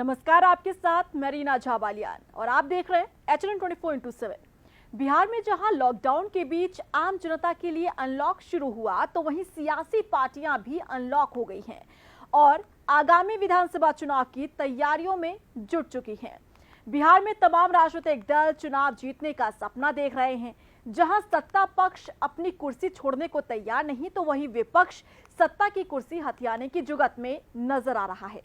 नमस्कार, आपके साथ मैं रीना झा बालियान और आप देख रहे हैं HN 24/7। बिहार में जहां लॉकडाउन के बीच आम जनता के लिए अनलॉक शुरू हुआ, तो वहीं सियासी पार्टियां भी अनलॉक हो गई हैं और आगामी विधानसभा चुनाव की तैयारियों में जुट चुकी हैं। बिहार में तमाम राजनीतिक दल चुनाव जीतने का सपना देख रहे हैं। जहां सत्ता पक्ष अपनी कुर्सी छोड़ने को तैयार नहीं, तो वहीं विपक्ष सत्ता की कुर्सी हथियाने की जुगत में नजर आ रहा है।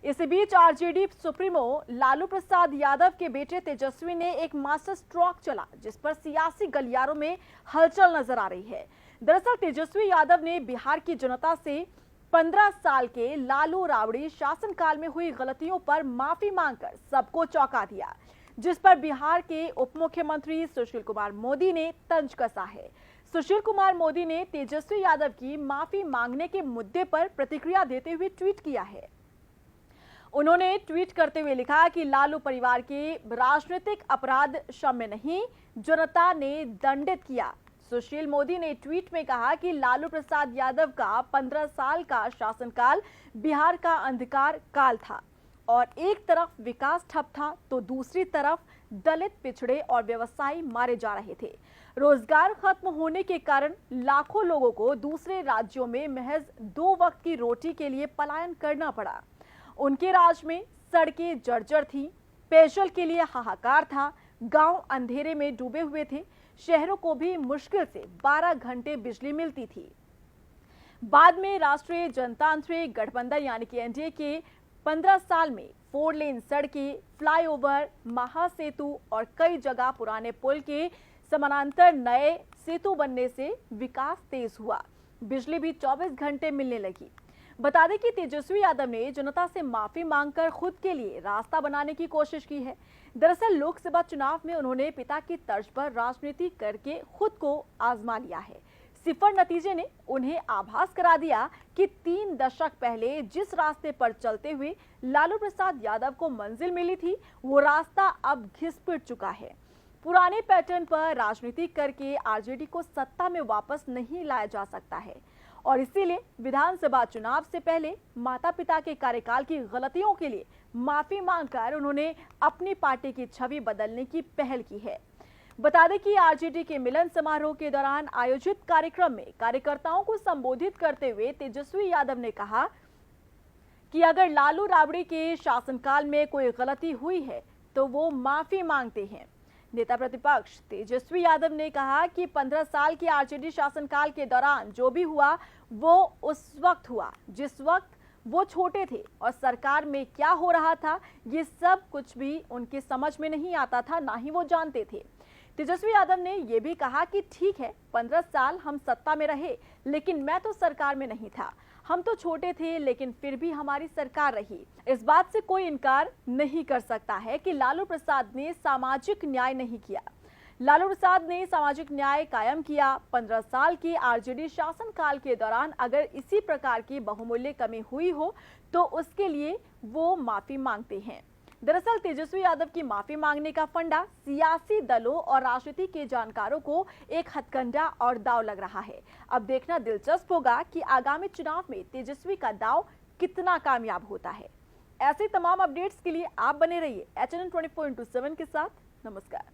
इसी बीच आरजेडी सुप्रीमो लालू प्रसाद यादव के बेटे तेजस्वी ने एक मास्टर स्ट्रोक चला, जिस पर सियासी गलियारों में हलचल नजर आ रही है। दरअसल तेजस्वी यादव ने बिहार की जनता से 15 साल के लालू राबड़ी शासनकाल में हुई गलतियों पर माफी मांगकर सबको चौंका दिया, जिस पर बिहार के उप मुख्यमंत्री सुशील कुमार मोदी ने तंज कसा है। सुशील कुमार मोदी ने तेजस्वी यादव की माफी मांगने के मुद्दे पर प्रतिक्रिया देते हुए ट्वीट किया है। उन्होंने ट्वीट करते हुए लिखा कि लालू परिवार के राजनीतिक अपराध क्षम्य नहीं, जनता ने दंडित किया। सुशील मोदी ने ट्वीट में कहा कि लालू प्रसाद यादव का 15 साल का शासनकाल बिहार का अंधकार काल था और एक तरफ विकास ठप था, तो दूसरी तरफ दलित, पिछड़े और व्यवसायी मारे जा रहे थे। रोजगार खत्म होने के कारण लाखों लोगों को दूसरे राज्यों में महज 2 वक्त की रोटी के लिए पलायन करना पड़ा। उनके राज में सड़कें जर्जर थी, पेयजल के लिए हाहाकार था, गांव अंधेरे में डूबे हुए थे, शहरों को भी मुश्किल से 12 घंटे बिजली मिलती थी। बाद में राष्ट्रीय जनतांत्रिक गठबंधन यानी कि एनडीए के 15 साल में 4 लेन सड़कें, फ्लाईओवर, महासेतु और कई जगह पुराने पुल के समानांतर नए सेतु बनने से विकास तेज हुआ। बिजली भी 24 घंटे मिलने लगी। बता दें कि तेजस्वी यादव ने जनता से माफी मांगकर खुद के लिए रास्ता बनाने की कोशिश की है। दरअसल लोकसभा चुनाव में उन्होंने पिता की तर्ज पर राजनीति करके खुद को आजमा लिया है। सिफर नतीजे ने उन्हें आभास करा दिया कि 3 दशक पहले जिस रास्ते पर चलते हुए लालू प्रसाद यादव को मंजिल मिली थी, वो रास्ता अब घिस-पिट चुका है। पुराने पैटर्न पर राजनीति करके आरजेडी को सत्ता में वापस नहीं लाया जा सकता है और इसीलिए विधानसभा चुनाव से पहले माता पिता के कार्यकाल की गलतियों के लिए माफी मांगकर उन्होंने अपनी पार्टी की छवि बदलने की पहल की है। बता दें कि आरजेडी के मिलन समारोह के दौरान आयोजित कार्यक्रम में कार्यकर्ताओं को संबोधित करते हुए तेजस्वी यादव ने कहा कि अगर लालू राबड़ी के शासनकाल में कोई गलती हुई है तो वो माफी मांगते हैं। नेता प्रतिपक्ष तेजस्वी यादव ने कहा कि 15 साल के आरजेडी शासनकाल के दौरान जो भी हुआ वो उस वक्त हुआ जिस वक्त वो छोटे थे और सरकार में क्या हो रहा था ये सब कुछ भी उनकी समझ में नहीं आता था, ना ही वो जानते थे। तेजस्वी यादव ने यह भी कहा कि ठीक है, 15 साल हम सत्ता में रहे, लेकिन मैं तो सरकार में नहीं था, हम तो छोटे थे, लेकिन फिर भी हमारी सरकार रही। इस बात से कोई इनकार नहीं कर सकता है कि लालू प्रसाद ने सामाजिक न्याय नहीं किया। लालू प्रसाद ने सामाजिक न्याय कायम किया। 15 साल के आरजेडी शासनकाल के दौरान अगर इसी प्रकार की बहुमूल्य कमी हुई हो तो उसके लिए वो माफी मांगते हैं। दरअसल तेजस्वी यादव की माफी मांगने का फंडा सियासी दलों और राजनीति के जानकारों को एक हथकंडा और दांव लग रहा है। अब देखना दिलचस्प होगा कि आगामी चुनाव में तेजस्वी का दांव कितना कामयाब होता है। ऐसे तमाम अपडेट्स के लिए आप बने रहिए HN 24/7 के साथ। नमस्कार।